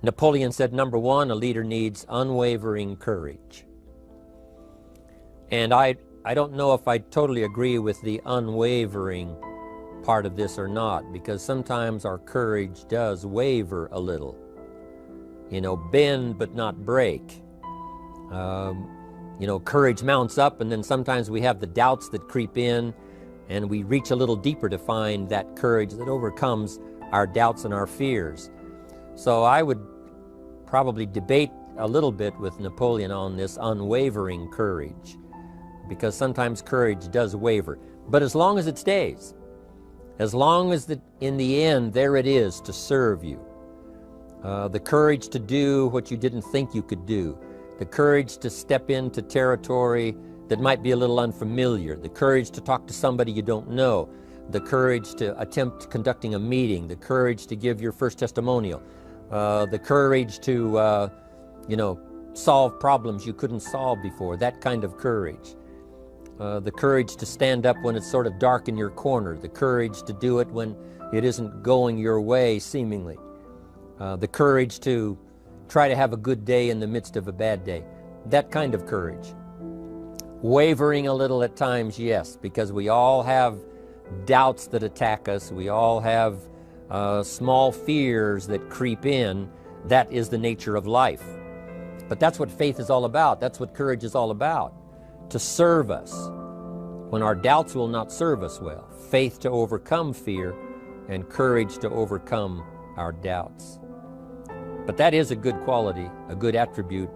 Napoleon said, number one, a leader needs unwavering courage. And I don't know if I totally agree with the unwavering part of this or not, because sometimes our courage does waver a little. You know, bend but not break. You know, courage mounts up, and then sometimes we have the doubts that creep in, and we reach a little deeper to find that courage that overcomes our doubts and our fears. So I would probably debate a little bit with Napoleon on this unwavering courage, because sometimes courage does waver. But as long as it stays, as long as in the end there it is to serve you, the courage to do what you didn't think you could do, the courage to step into territory that might be a little unfamiliar, the courage to talk to somebody you don't know, the courage to attempt conducting a meeting, the courage to give your first testimonial, the courage to, you know, solve problems you couldn't solve before, that kind of courage. The courage to stand up when it's sort of dark in your corner, the courage to do it when it isn't going your way, seemingly. The courage to try to have a good day in the midst of a bad day, that kind of courage. Wavering a little at times, yes, because we all have doubts that attack us. We all have small fears that creep in. That is the nature of life. But that's what faith is all about. That's what courage is all about. To serve us when our doubts will not serve us well. Faith to overcome fear, and courage to overcome our doubts. But that is a good quality, a good attribute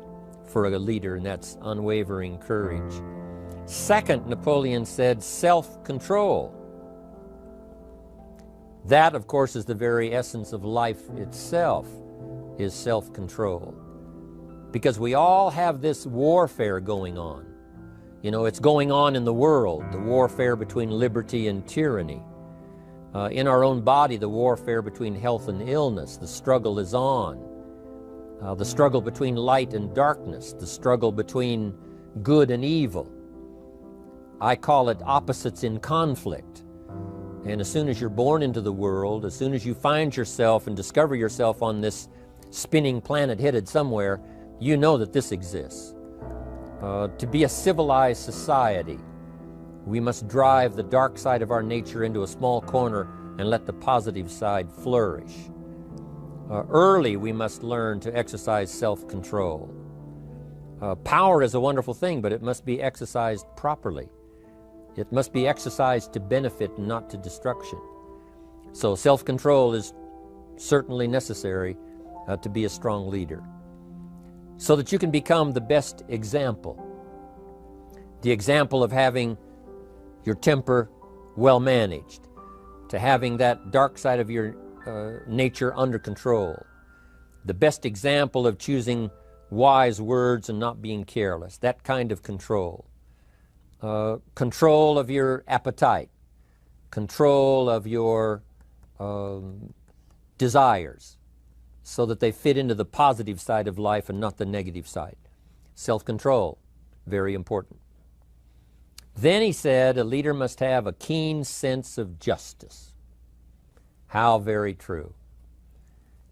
for a leader, and that's unwavering courage. Second, Napoleon said, self-control. That, of course, is the very essence of life itself, is self-control. Because we all have this warfare going on. You know, it's going on in the world, the warfare between liberty and tyranny. In our own body, the warfare between health and illness, the struggle is on. The struggle between light and darkness, the struggle between good and evil. I call it opposites in conflict. And as soon as you're born into the world, as soon as you find yourself and discover yourself on this spinning planet headed somewhere, you know that this exists. To be a civilized society, we must drive the dark side of our nature into a small corner and let the positive side flourish. Early, we must learn to exercise self-control. Power is a wonderful thing, but it must be exercised properly. It must be exercised to benefit and not to destruction. So self-control is certainly necessary to be a strong leader, so that you can become the best example. The example of having your temper well managed, to having that dark side of your nature under control. The best example of choosing wise words and not being careless, that kind of control. Control of your appetite, control of your desires, so that they fit into the positive side of life and not the negative side. Self-control, very important. Then he said, a leader must have a keen sense of justice. How very true.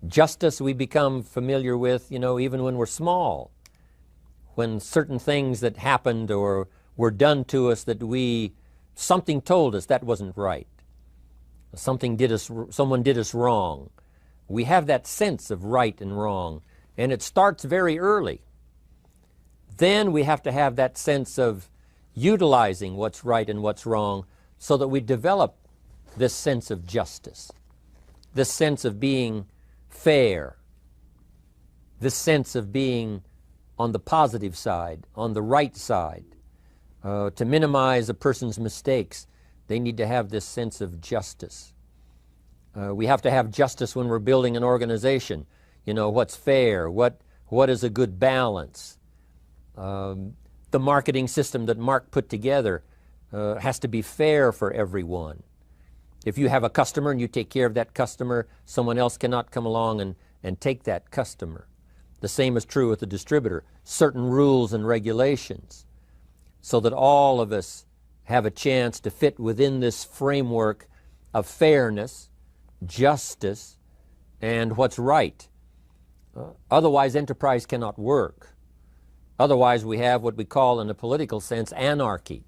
Justice we become familiar with, you know, even when we're small. When certain things that happened or were done to us that something told us that wasn't right. Someone did us wrong. We have that sense of right and wrong, and it starts very early. Then we have to have that sense of utilizing what's right and what's wrong so that we develop this sense of justice, this sense of being fair, this sense of being on the positive side, on the right side. To minimize a person's mistakes, they need to have this sense of justice. We have to have justice when we're building an organization. You know, what's fair, what is a good balance. The marketing system that Mark put together has to be fair for everyone. If you have a customer and you take care of that customer, someone else cannot come along and take that customer. The same is true with the distributor. Certain rules and regulations, so that all of us have a chance to fit within this framework of fairness, justice, and what's right. Otherwise, enterprise cannot work. Otherwise, we have what we call, in a political sense, anarchy,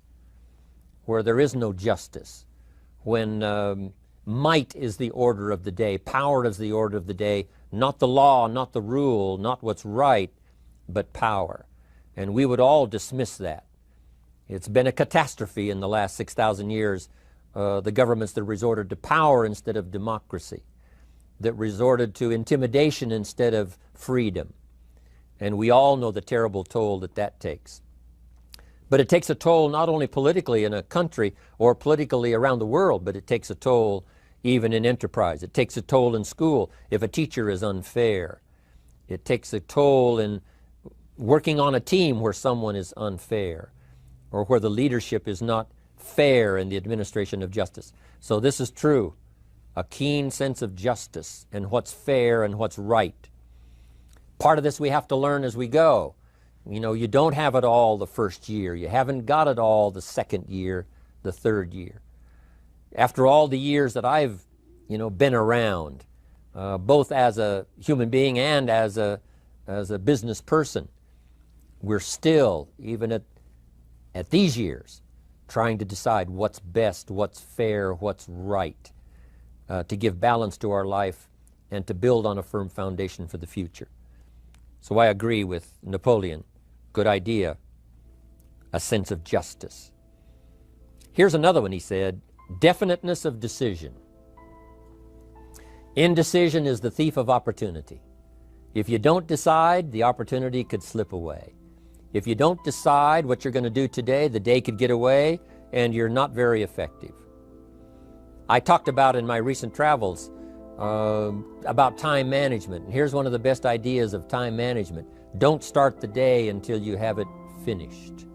where there is no justice, when might is the order of the day, power is the order of the day, not the law, not the rule, not what's right, but power. And we would all dismiss that. It's been a catastrophe in the last 6,000 years, the governments that resorted to power instead of democracy, that resorted to intimidation instead of freedom. And we all know the terrible toll that that takes. But it takes a toll not only politically in a country or politically around the world, but it takes a toll even in enterprise. It takes a toll in school if a teacher is unfair. It takes a toll in working on a team where someone is unfair, or where the leadership is not fair in the administration of justice. So this is true, a keen sense of justice and what's fair and what's right. Part of this we have to learn as we go. You know, you don't have it all the first year. You haven't got it all the second year, the third year. After all the years that I've, been around, both as a human being and as a business person, we're still, even at these years, trying to decide what's best, what's fair, what's right, to give balance to our life and to build on a firm foundation for the future. So I agree with Napoleon. Good idea. A sense of justice. Here's another one, he said, definiteness of decision. Indecision is the thief of opportunity. If you don't decide, the opportunity could slip away. If you don't decide what you're going to do today, the day could get away and you're not very effective. I talked about in my recent travels about time management. And here's one of the best ideas of time management. Don't start the day until you have it finished.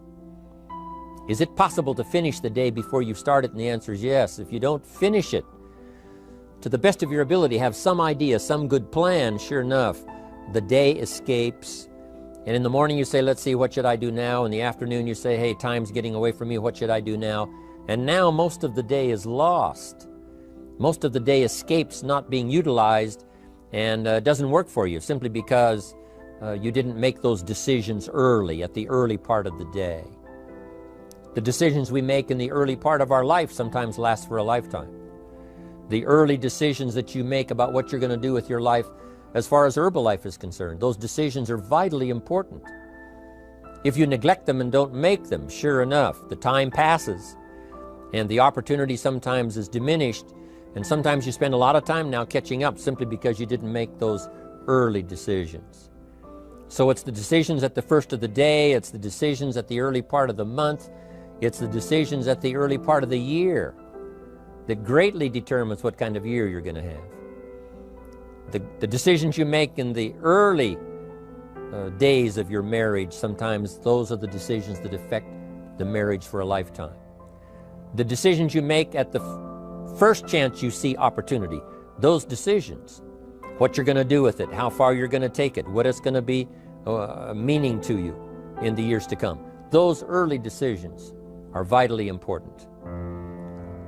Is it possible to finish the day before you start it? And the answer is yes. If you don't finish it to the best of your ability, have some idea, some good plan, sure enough, the day escapes. And in the morning you say, let's see, what should I do now? In the afternoon you say, hey, time's getting away from me, what should I do now? And now most of the day is lost. Most of the day escapes not being utilized and doesn't work for you simply because you didn't make those decisions early, at the early part of the day. The decisions we make in the early part of our life sometimes last for a lifetime. The early decisions that you make about what you're going to do with your life as far as Herbalife is concerned, those decisions are vitally important. If you neglect them and don't make them, sure enough, the time passes and the opportunity sometimes is diminished, and sometimes you spend a lot of time now catching up simply because you didn't make those early decisions. So it's the decisions at the first of the day, it's the decisions at the early part of the month, it's the decisions at the early part of the year that greatly determines what kind of year you're going to have. The decisions you make in the early days of your marriage, sometimes those are the decisions that affect the marriage for a lifetime. The decisions you make at the first chance you see opportunity, those decisions, what you're going to do with it, how far you're going to take it, what it's going to be meaning to you in the years to come. Those early decisions are vitally important.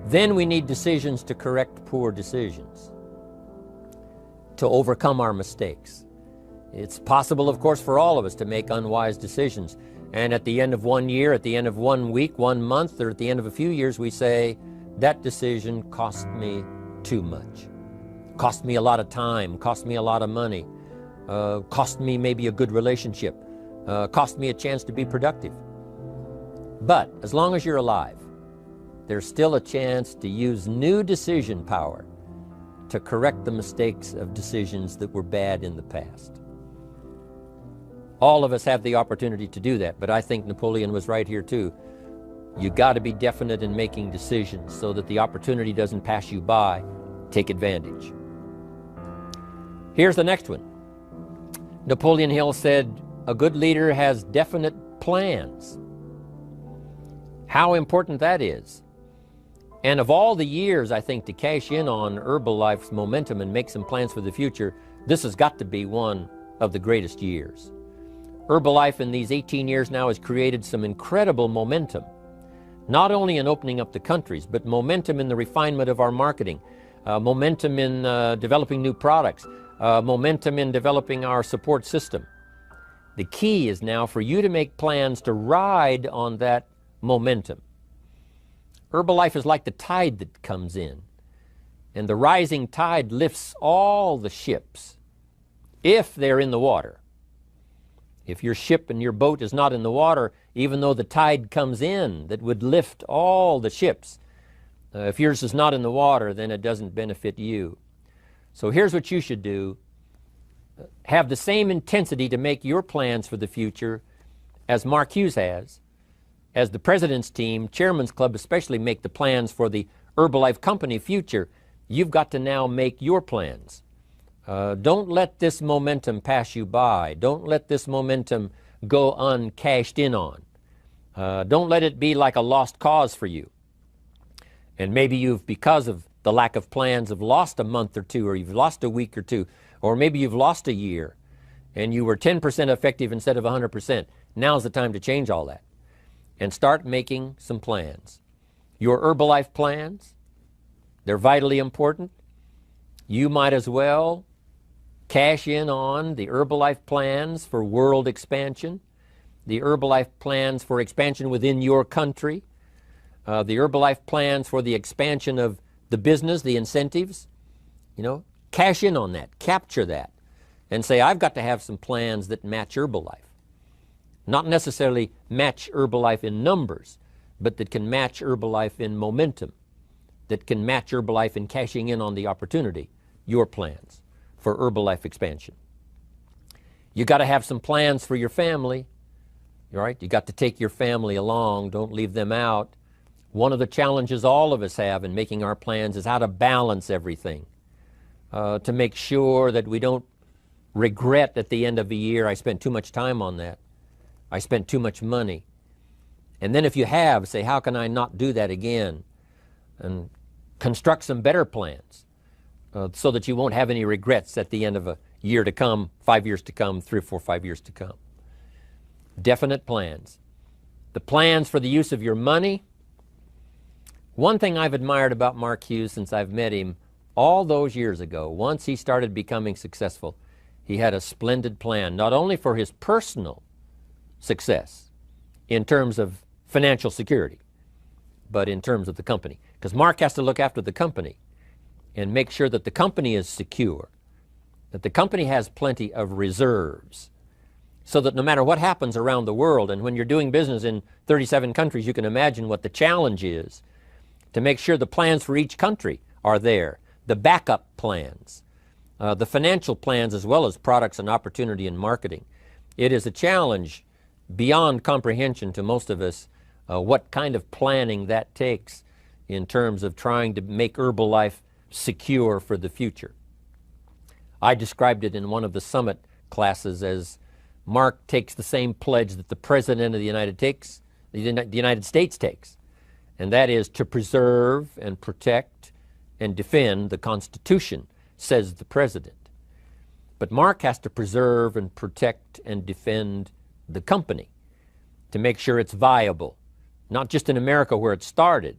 Then we need decisions to correct poor decisions, to overcome our mistakes. It's possible, of course, for all of us to make unwise decisions. And at the end of one year, at the end of 1 week, 1 month, or at the end of a few years, we say, that decision cost me too much. Cost me a lot of time, cost me a lot of money, cost me maybe a good relationship, cost me a chance to be productive. But as long as you're alive, there's still a chance to use new decision power to correct the mistakes of decisions that were bad in the past. All of us have the opportunity to do that, but I think Napoleon was right here too. You got to be definite in making decisions so that the opportunity doesn't pass you by. Take advantage. Here's the next one. Napoleon Hill said, a good leader has definite plans. How important that is. And of all the years, I think, to cash in on Herbalife's momentum and make some plans for the future, this has got to be one of the greatest years. Herbalife in these 18 years now has created some incredible momentum, not only in opening up the countries, but momentum in the refinement of our marketing, momentum in developing new products, momentum in developing our support system. The key is now for you to make plans to ride on that momentum. Herbalife is like the tide that comes in, and the rising tide lifts all the ships if they're in the water. If your ship and your boat is not in the water, even though the tide comes in that would lift all the ships, if yours is not in the water, then it doesn't benefit you. So here's what you should do. Have the same intensity to make your plans for the future as Mark Hughes has, as the President's team, Chairman's Club especially, make the plans for the Herbalife Company future. You've got to now make your plans. Don't let this momentum pass you by. Don't let this momentum go uncashed in on. Don't let it be like a lost cause for you. And maybe you've, because of the lack of plans, have lost a month or two, or you've lost a week or two, or maybe you've lost a year, and you were 10% effective instead of 100%. Now's the time to change all that and start making some plans. Your Herbalife plans, they're vitally important. You might as well cash in on the Herbalife plans for world expansion, the Herbalife plans for expansion within your country, the Herbalife plans for the expansion of the business, the incentives. You know, cash in on that, capture that, and say, I've got to have some plans that match Herbalife. Not necessarily match Herbalife in numbers, but that can match Herbalife in momentum, that can match Herbalife in cashing in on the opportunity, your plans for Herbalife expansion. You got to have some plans for your family, all right? You got to take your family along, don't leave them out. One of the challenges all of us have in making our plans is how to balance everything, to make sure that we don't regret at the end of the year, I spent too much time on that, I spent too much money. And then if you have, say, how can I not do that again? And construct some better plans so that you won't have any regrets at the end of a year to come, 5 years to come, 3 or 4, 5 years to come. Definite plans. The plans for the use of your money. One thing I've admired about Mark Hughes since I've met him all those years ago, once he started becoming successful, he had a splendid plan, not only for his personal success in terms of financial security, but in terms of the company. Because Mark has to look after the company and make sure that the company is secure, that the company has plenty of reserves, so that no matter what happens around the world, and when you're doing business in 37 countries, you can imagine what the challenge is to make sure the plans for each country are there, the backup plans, the financial plans, as well as products and opportunity and marketing. It is a challenge beyond comprehension to most of us what kind of planning that takes in terms of trying to make Herbalife secure for the future. I described it in one of the summit classes as Mark takes the same pledge that the President of the United States takes, and that is to preserve and protect and defend the Constitution, says the President. But Mark has to preserve and protect and defend the company to make sure it's viable, not just in America where it started,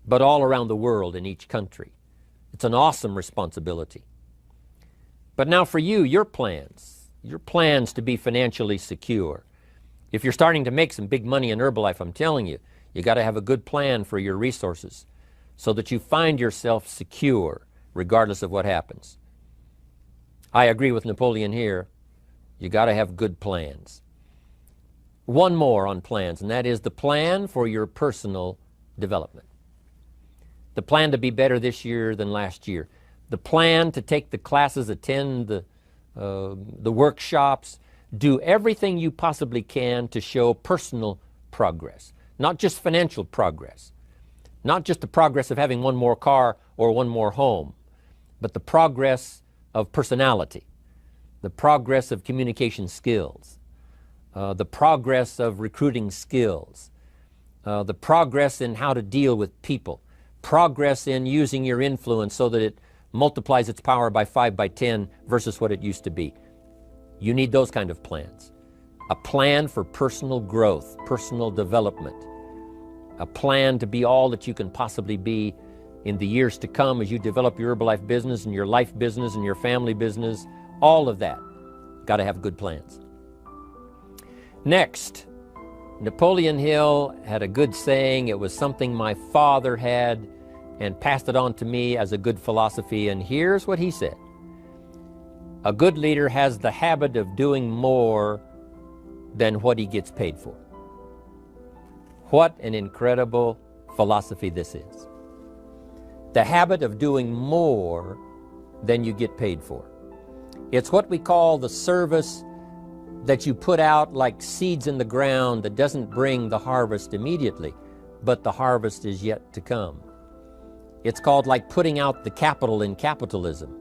but all around the world in each country. It's an awesome responsibility. But now for you, your plans to be financially secure. If you're starting to make some big money in Herbalife, I'm telling you, you got to have a good plan for your resources so that you find yourself secure regardless of what happens. I agree with Napoleon here. You got to have good plans. One more on plans, and that is the plan for your personal development. The plan to be better this year than last year. The plan to take the classes, attend the workshops, do everything you possibly can to show personal progress, not just financial progress, not just the progress of having one more car or one more home, but the progress of personality, the progress of communication skills, the progress of recruiting skills, the progress in how to deal with people, progress in using your influence so that it multiplies its power by 5 by 10 versus what it used to be. You need those kind of plans. A plan for personal growth, personal development, a plan to be all that you can possibly be in the years to come as you develop your Herbalife business and your life business and your family business, all of that. Got to have good plans. Next, Napoleon Hill had a good saying. It was something my father had and passed it on to me as a good philosophy, and here's what he said. A good leader has the habit of doing more than what he gets paid for. What an incredible philosophy this is. The habit of doing more than you get paid for. It's what we call the service that you put out like seeds in the ground that doesn't bring the harvest immediately, but the harvest is yet to come. It's called like putting out the capital in capitalism.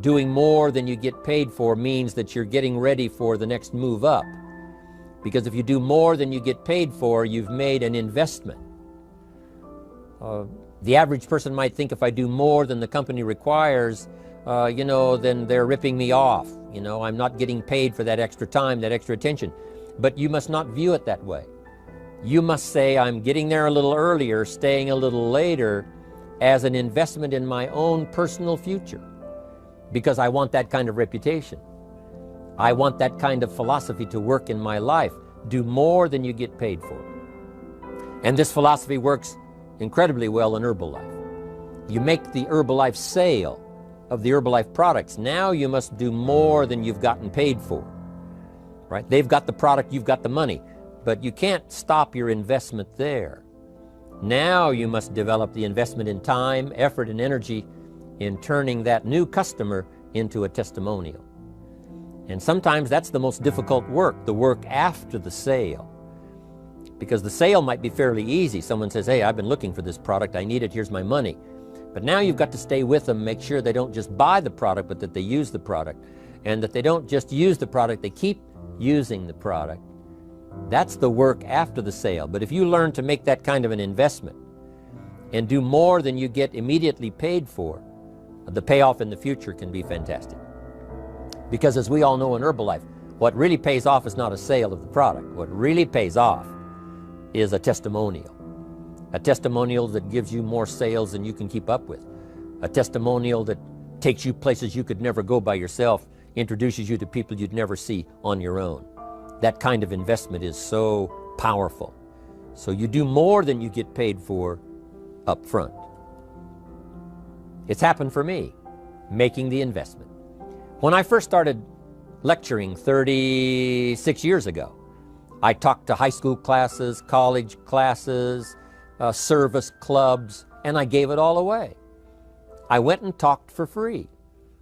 Doing more than you get paid for means that you're getting ready for the next move up. Because if you do more than you get paid for, you've made an investment. The average person might think if I do more than the company requires, then they're ripping me off. I'm not getting paid for that extra time, that extra attention. But you must not view it that way. You must say, I'm getting there a little earlier, staying a little later, as an investment in my own personal future. Because I want that kind of reputation. I want that kind of philosophy to work in my life. Do more than you get paid for. And this philosophy works incredibly well in Herbalife. You make the Herbalife sale of the Herbalife products. Now you must do more than you've gotten paid for. Right? They've got the product, you've got the money. But you can't stop your investment there. Now you must develop the investment in time, effort, and energy in turning that new customer into a testimonial. And sometimes that's the most difficult work, the work after the sale. Because the sale might be fairly easy. Someone says, hey, I've been looking for this product, I need it, here's my money. But now you've got to stay with them, make sure they don't just buy the product, but that they use the product. And that they don't just use the product, they keep using the product. That's the work after the sale. But if you learn to make that kind of an investment and do more than you get immediately paid for, the payoff in the future can be fantastic. Because as we all know in Herbalife, what really pays off is not a sale of the product. What really pays off is a testimonial. A testimonial that gives you more sales than you can keep up with. A testimonial that takes you places you could never go by yourself, introduces you to people you'd never see on your own. That kind of investment is so powerful. So you do more than you get paid for up front. It's happened for me, making the investment. When I first started lecturing 36 years ago, I talked to high school classes, college classes, service clubs, and I gave it all away. I went and talked for free.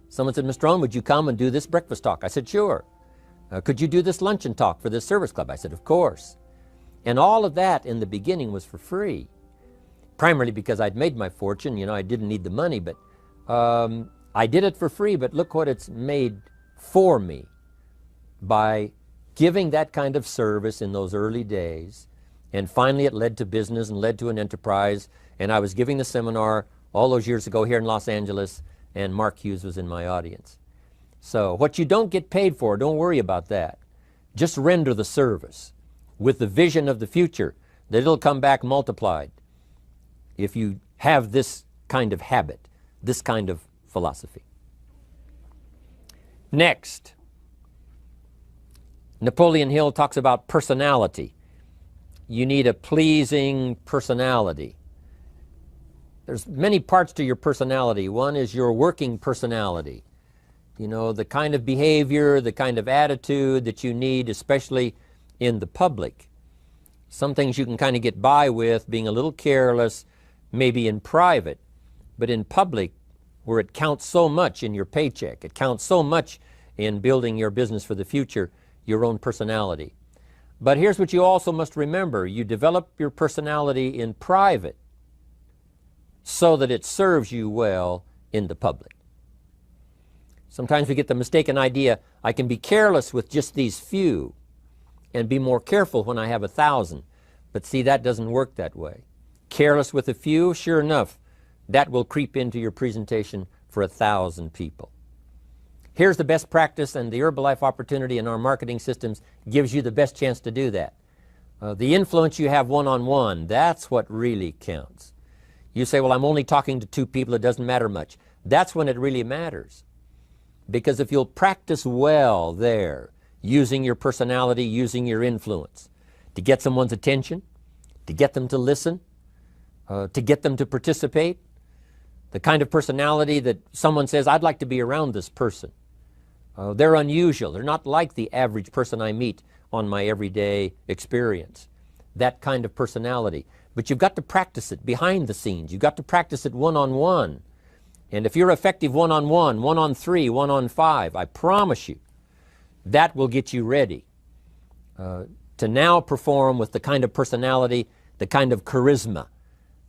Someone said, Mr. Rohn, would you come and do this breakfast talk? I said, sure. Could you do this luncheon talk for this service club? I said, of course. And all of that in the beginning was for free. Primarily because I'd made my fortune, I didn't need the money, but I did it for free, but look what it's made for me by giving that kind of service in those early days. And finally it led to business and led to an enterprise. And I was giving the seminar all those years ago here in Los Angeles, and Mark Hughes was in my audience. So what you don't get paid for, don't worry about that. Just render the service with the vision of the future that it'll come back multiplied if you have this kind of habit, this kind of philosophy. Next, Napoleon Hill talks about personality. You need a pleasing personality. There's many parts to your personality. One is your working personality. The kind of behavior, the kind of attitude that you need, especially in the public. Some things you can kind of get by with, being a little careless, maybe in private, but in public, where it counts so much in your paycheck, it counts so much in building your business for the future, your own personality. But here's what you also must remember. You develop your personality in private so that it serves you well in the public. Sometimes we get the mistaken idea, I can be careless with just these few and be more careful when I have 1,000. But see, that doesn't work that way. Careless with a few, sure enough, that will creep into your presentation for 1,000 people. Here's the best practice, and the Herbalife opportunity in our marketing systems gives you the best chance to do that. The influence you have one-on-one, that's what really counts. You say, well, I'm only talking to 2 people, it doesn't matter much. That's when it really matters. Because if you'll practice well there, using your personality, using your influence, to get someone's attention, to get them to listen, to get them to participate, the kind of personality that someone says, I'd like to be around this person. They're unusual. They're not like the average person I meet on my everyday experience. That kind of personality. But you've got to practice it behind the scenes. You've got to practice it one-on-one. And if you're effective one-on-1, 1-on-3, 1-on-5, I promise you, that will get you ready to now perform with the kind of personality, the kind of charisma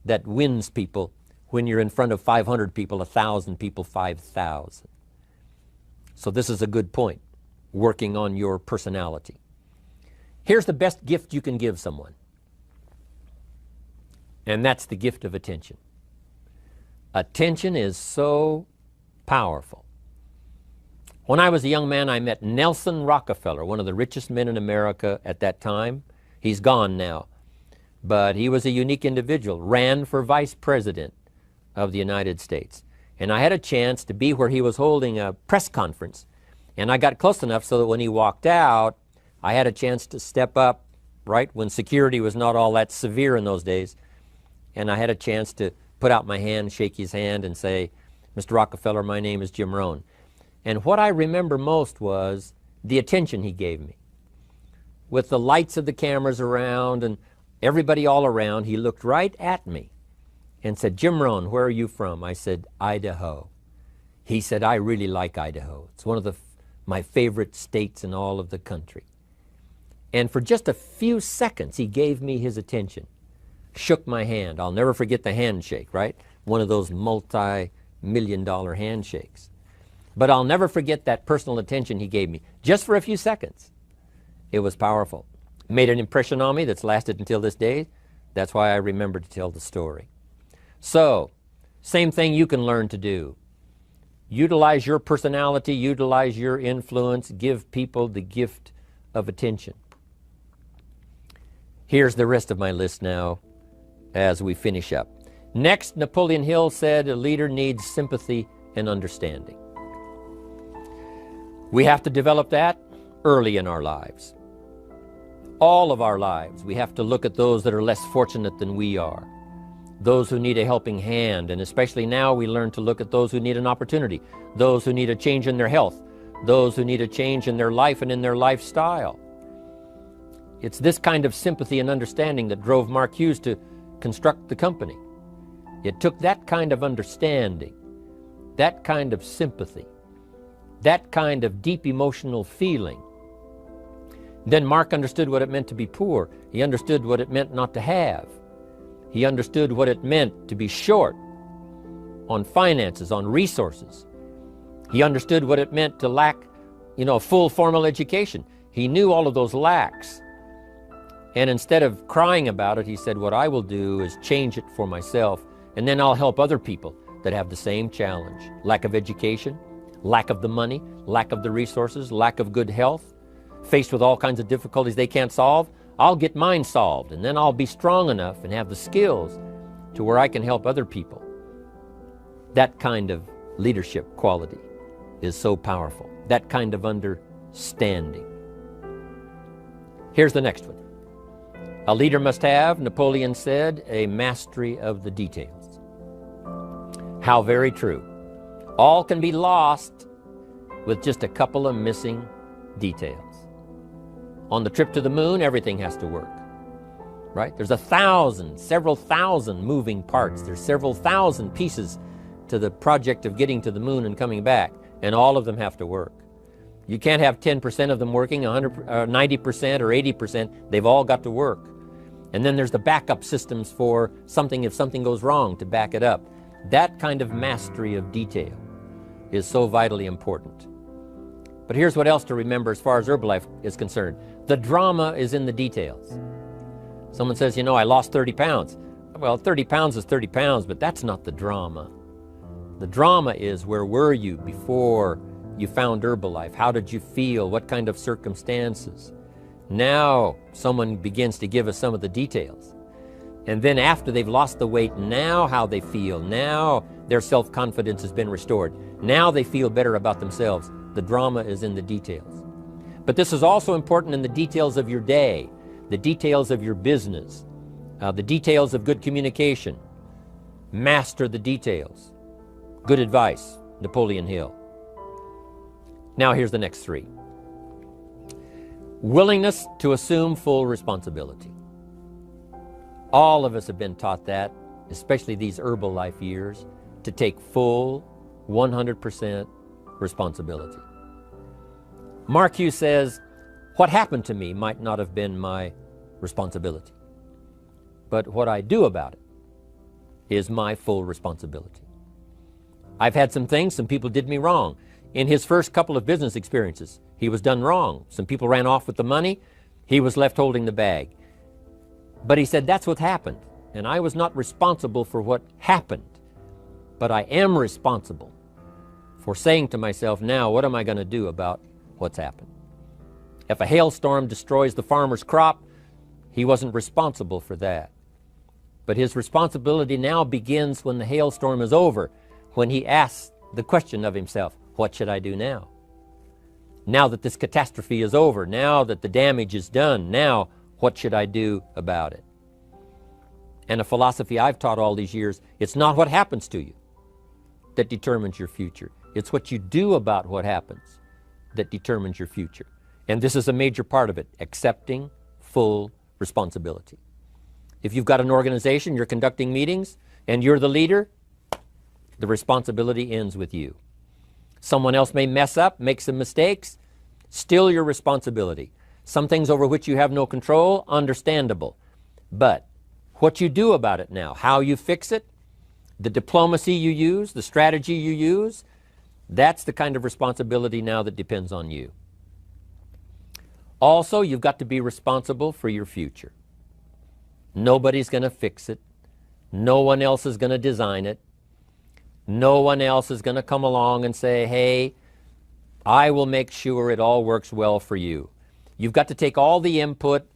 that wins people when you're in front of 500 people, 1,000 people, 5,000. So this is a good point, working on your personality. Here's the best gift you can give someone, and that's the gift of attention. Attention is so powerful. When I was a young man, I met Nelson Rockefeller, one of the richest men in America at that time. He's gone now, but he was a unique individual, ran for vice president of the United States. And I had a chance to be where he was holding a press conference. And I got close enough so that when he walked out, I had a chance to step up, right, when security was not all that severe in those days. And I had a chance to put out my hand, shake his hand, and say, Mr. Rockefeller, my name is Jim Rohn. And what I remember most was the attention he gave me. With the lights of the cameras around and everybody all around, he looked right at me and said, Jim Rohn, where are you from? I said, Idaho. He said, I really like Idaho. It's one of my favorite states in all of the country. And for just a few seconds, he gave me his attention, shook my hand. I'll never forget the handshake, right? One of those multi-million-dollar handshakes. But I'll never forget that personal attention he gave me, just for a few seconds. It was powerful. Made an impression on me that's lasted until this day. That's why I remember to tell the story. So, same thing you can learn to do. Utilize your personality, utilize your influence, give people the gift of attention. Here's the rest of my list now as we finish up. Next, Napoleon Hill said a leader needs sympathy and understanding. We have to develop that early in our lives. All of our lives, we have to look at those that are less fortunate than we are. Those who need a helping hand, and especially now we learn to look at those who need an opportunity, those who need a change in their health, those who need a change in their life and in their lifestyle. It's this kind of sympathy and understanding that drove Mark Hughes to construct the company. It took that kind of understanding, that kind of sympathy, that kind of deep emotional feeling. Then Mark understood what it meant to be poor. He understood what it meant not to have. He understood what it meant to be short on finances, on resources. He understood what it meant to lack, full formal education. He knew all of those lacks. And instead of crying about it, he said, what I will do is change it for myself, and then I'll help other people that have the same challenge. Lack of education, lack of the money, lack of the resources, lack of good health, faced with all kinds of difficulties they can't solve. I'll get mine solved, and then I'll be strong enough and have the skills to where I can help other people. That kind of leadership quality is so powerful. That kind of understanding. Here's the next one. A leader must have, Napoleon said, a mastery of the details. How very true. All can be lost with just a couple of missing details. On the trip to the moon, everything has to work, right? There's several thousand moving parts. There's several thousand pieces to the project of getting to the moon and coming back, and all of them have to work. You can't have 10% of them working, 90% or 80%. They've all got to work. And then there's the backup systems for something if something goes wrong to back it up. That kind of mastery of detail is so vitally important. But here's what else to remember as far as Herbalife is concerned. The drama is in the details. Someone says, I lost 30 pounds. Well, 30 pounds is 30 pounds, but that's not the drama. The drama is, where were you before you found Herbalife? How did you feel? What kind of circumstances? Now someone begins to give us some of the details. And then after they've lost the weight, now how they feel, now their self-confidence has been restored. Now they feel better about themselves. The drama is in the details. But this is also important in the details of your day, the details of your business, the details of good communication. Master the details. Good advice, Napoleon Hill. Now here's the next three. Willingness to assume full responsibility. All of us have been taught that, especially these Herbalife years, to take full 100% responsibility. Mark Hughes says, what happened to me might not have been my responsibility, but what I do about it is my full responsibility. I've had some things, some people did me wrong. In his first couple of business experiences, he was done wrong. Some people ran off with the money, he was left holding the bag. But he said, that's what happened, and I was not responsible for what happened, but I am responsible for saying to myself, now what am I going to do about what's happened? If a hailstorm destroys the farmer's crop, he wasn't responsible for that. But his responsibility now begins when the hailstorm is over, when he asks the question of himself, what should I do now? Now that this catastrophe is over, now that the damage is done, now what should I do about it? And a philosophy I've taught all these years, it's not what happens to you that determines your future. It's what you do about what happens that determines your future. And this is a major part of it, accepting full responsibility. If you've got an organization, you're conducting meetings, and you're the leader, the responsibility ends with you. Someone else may mess up, make some mistakes, still your responsibility. Some things over which you have no control, understandable. But what you do about it now, how you fix it, the diplomacy you use, the strategy you use, that's the kind of responsibility now that depends on you. Also, you've got to be responsible for your future. Nobody's going to fix it. No one else is going to design it. No one else is going to come along and say, hey, I will make sure it all works well for you. You've got to take all the input,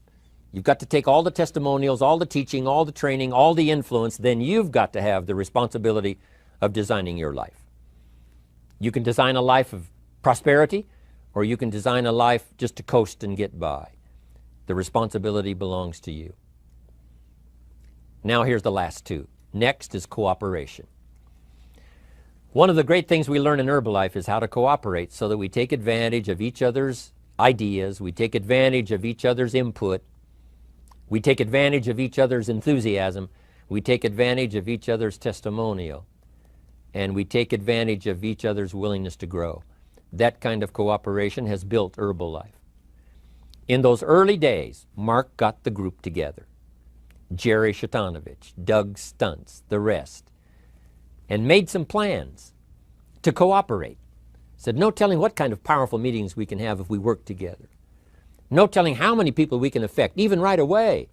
you've got to take all the testimonials, all the teaching, all the training, all the influence, then you've got to have the responsibility of designing your life. You can design a life of prosperity, or you can design a life just to coast and get by. The responsibility belongs to you. Now here's the last two. Next is cooperation. One of the great things we learn in Herbalife is how to cooperate so that we take advantage of each other's ideas, we take advantage of each other's input, we take advantage of each other's enthusiasm, we take advantage of each other's testimonial, and we take advantage of each other's willingness to grow. That kind of cooperation has built Herbalife. In those early days, Mark got the group together. Jerry Shatanovich, Doug Stuntz, the rest, and made some plans to cooperate. Said, no telling what kind of powerful meetings we can have if we work together. No telling how many people we can affect, even right away,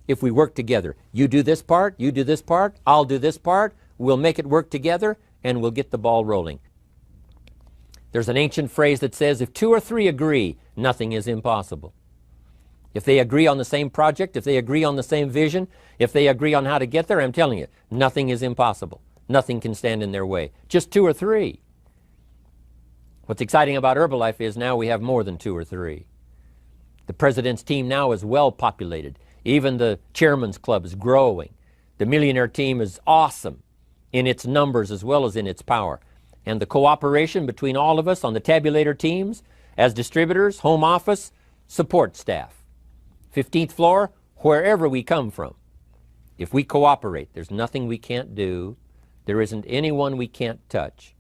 if we work together. You do this part, you do this part, I'll do this part, we'll make it work together, and we'll get the ball rolling. There's an ancient phrase that says, if two or three agree, nothing is impossible. If they agree on the same project, if they agree on the same vision, if they agree on how to get there, I'm telling you, nothing is impossible. Nothing can stand in their way. Just two or three. What's exciting about Herbalife is now we have more than two or three. The president's team now is well populated. Even the chairman's club is growing. The millionaire team is awesome in its numbers as well as in its power. And the cooperation between all of us on the tabulator teams, as distributors, home office, support staff, 15th floor, wherever we come from. If we cooperate, there's nothing we can't do. There isn't anyone we can't touch.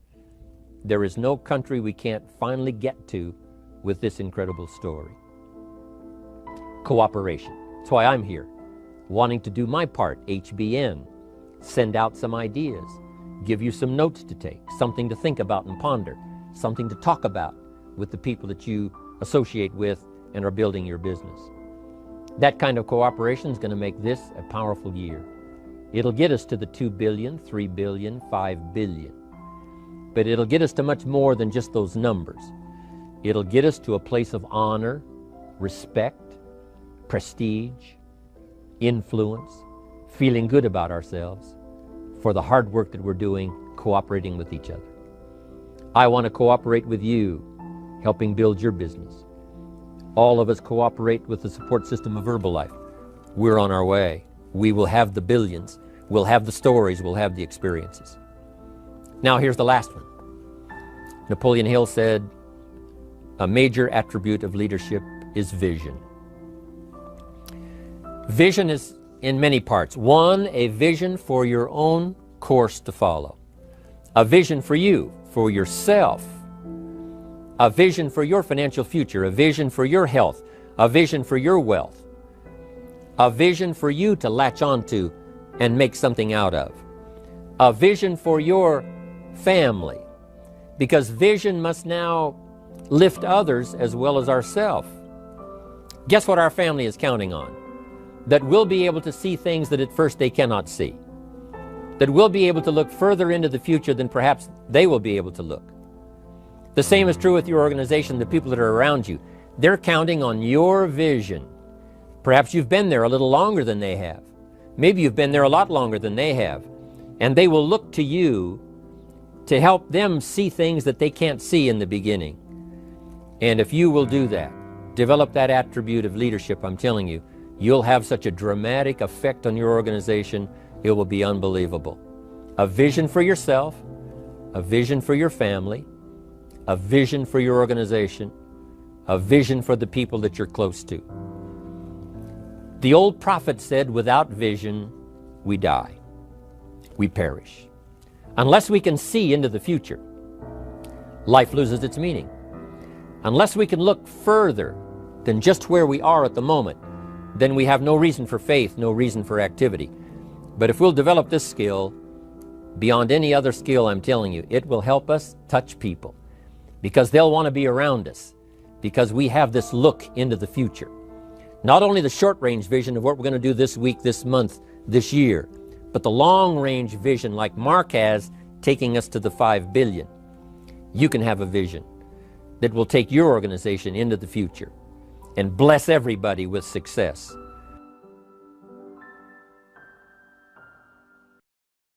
There is no country we can't finally get to with this incredible story. Cooperation. That's why I'm here, wanting to do my part, HBN, send out some ideas, give you some notes to take, something to think about and ponder, something to talk about with the people that you associate with and are building your business. That kind of cooperation is going to make this a powerful year. It'll get us to the 2 billion, 3 billion, 5 billion. But it'll get us to much more than just those numbers. It'll get us to a place of honor, respect, prestige, influence, feeling good about ourselves for the hard work that we're doing, cooperating with each other. I want to cooperate with you, helping build your business. All of us cooperate with the support system of Herbalife. We're on our way. We will have the billions. We'll have the stories. We'll have the experiences. Now here's the last one. Napoleon Hill said, a major attribute of leadership is vision. Vision is in many parts. One, a vision for your own course to follow. A vision for you, for yourself. A vision for your financial future. A vision for your health. A vision for your wealth. A vision for you to latch onto and make something out of. A vision for your family. Because vision must now lift others as well as ourselves. Guess what our family is counting on? That we'll be able to see things that at first they cannot see. That we'll be able to look further into the future than perhaps they will be able to look. The same is true with your organization, the people that are around you. They're counting on your vision. Perhaps you've been there a little longer than they have. Maybe you've been there a lot longer than they have. And they will look to you to help them see things that they can't see in the beginning. And if you will do that, develop that attribute of leadership, I'm telling you, you'll have such a dramatic effect on your organization, it will be unbelievable. A vision for yourself, a vision for your family, a vision for your organization, a vision for the people that you're close to. The old prophet said, without vision, we die. We perish. Unless we can see into the future, life loses its meaning. Unless we can look further than just where we are at the moment, then we have no reason for faith, no reason for activity. But if we'll develop this skill, beyond any other skill, I'm telling you, it will help us touch people because they'll want to be around us because we have this look into the future. Not only the short-range vision of what we're going to do this week, this month, this year, but the long-range vision like Mark has, taking us to the 5 billion. You can have a vision that will take your organization into the future and bless everybody with success.